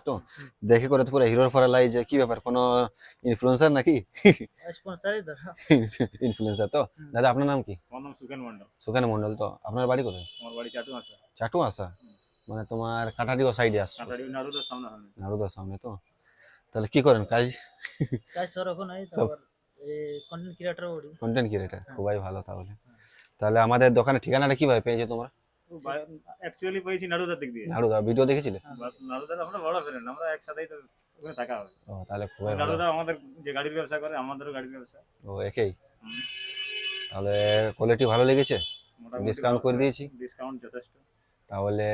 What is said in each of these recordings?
তো দেখে করে তো পুরো হিরোর ফরা লাই যে কি ব্যাপার কোনো ইনফ্লুয়েন্সার নাকি? স্পন্সরই ধরো। ইনফ্লুয়েন্সার তো। দাদা আপনার নাম কি? আমার নাম সুখেন মন্ডল। সুকান মন্ডল। তো আপনার বাড়ি কোথায়? আমার বাড়ি চাটু আসা। চাটু আসা, মানে তোমার কাটাডিও সাইডে আসছো? কাটারি নারুদার সামনে হবে। নারুদার সামনে তো। তাহলে কি করেন কাজ? কাজ সরখন হয়, সব তারপর কন্টেন্ট ক্রিয়েটর ওরি। কন্টেন্ট ক্রিয়েটার, খুবই ভালো। তাহলে তাহলে আমাদের দোকানের ঠিকানাটা কিভাবে পেয়েছো তোমরা? অ্যাকচুয়ালি পেয়েছি নারুদার দিক দিয়ে। নারুদা ভিডিও দেখেছিলে? নারুদার আমরা বড় ফ্রেন্ড, আমরা একসাথেই তো ওখানে থাকা হবে। ও তাহলে খুবই ভালো। নারুদা আমাদের যে গাড়ির ব্যবসা করে, আমাদেরও গাড়ির ব্যবসা। ও একই। হুম। তাহলে কোয়ালিটি ভালো লেগেছে? মোটামুটি ডিসকাউন্ট করে দিয়েছি। ডিসকাউন্ট যথেষ্ট। তাহলে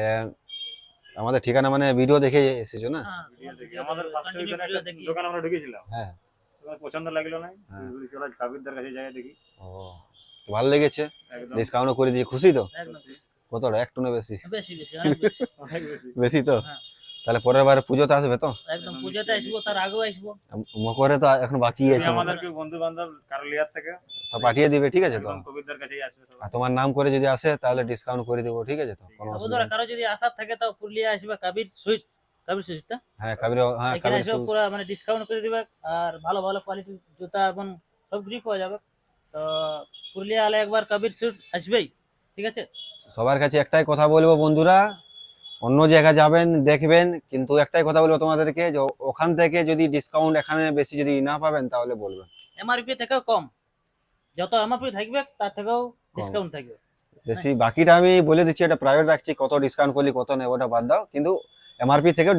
আমাদের ঠিকানা মানে ভিডিও দেখে এসেছো না? হ্যাঁ, ভিডিও দেখি। আমাদের ফার্স্ট কন্টিনিউ ওইখানে ভিডিও একটা দেখি। দোকান আমরা ঢুকেছিলাম। হ্যাঁ। তোমার পছন্দ লাগলো না, হ্যাঁ। চলো কাবিরদার কাছে যাই দেখি। ও ভালো লেগেছে, একদম ডিসকাউন্টও করে দিয়ে খুশি তো? একদম কতটা, একটু না বেশি? বেশি বেশি অনেক বেশি। অনেক বেশি। বেশি তো। হ্যাঁ। তাহলে পরের বারে পুজোতে আসবে তো? একদম পূজাতে আসবো, তার আগেও আসবো। মকরে তো এখন বাকি যদি আছে, আমাদের কেউ বন্ধু বান্ধব কারো লিয়ার থেকে তো পাঠিয়ে দিবে, ঠিক আছে তো? একদম কবিরদার কাছেই আসবে সবাই। আর তোমার নাম করে যদি আসে তাহলে ডিসকাউন্ট করে দেবো, ঠিক আছে তো? কোনো তবু অসুবিধা ধরো নেই। কারো যদি আসার থাকে তো পুরুলিয়া আসবে, কাবির সুইট, কাবির সুইটটা হ্যাঁ কাবির, হ্যাঁ এখানে কাবির আসবে, পুরো মানে ডিসকাউন্ট করে দিবে। আর ভালো ভালো কোয়ালিটির জুতা এবং সব কিছুই পাওয়া যাবে। তো পুরুলিয়া আলে একবার কাবির সুইট আসবেই, ঠিক আছে? সবার কাছে একটাই কথা বলবো বন্ধুরা, অন্য জায়গায় যাবেন দেখবেন, কিন্তু একটাই কথা বলবো তোমাদেরকে, যে ওখান থেকে যদি ডিসকাউন্ট এখানে বেশি যদি না পাবেন তাহলে বলবেন। এমআরপি থেকেও কম, যত এমআরপি থাকবে তার থেকেও ডিসকাউন্ট থাকবে। বেশি বাকিটা আমি বলে দিচ্ছি, এটা প্রাইভেট রাখছি, কত ডিসকাউন্ট করলি কত নেই ওটা বাদ দাও, কিন্তু এমআরপি থেকেও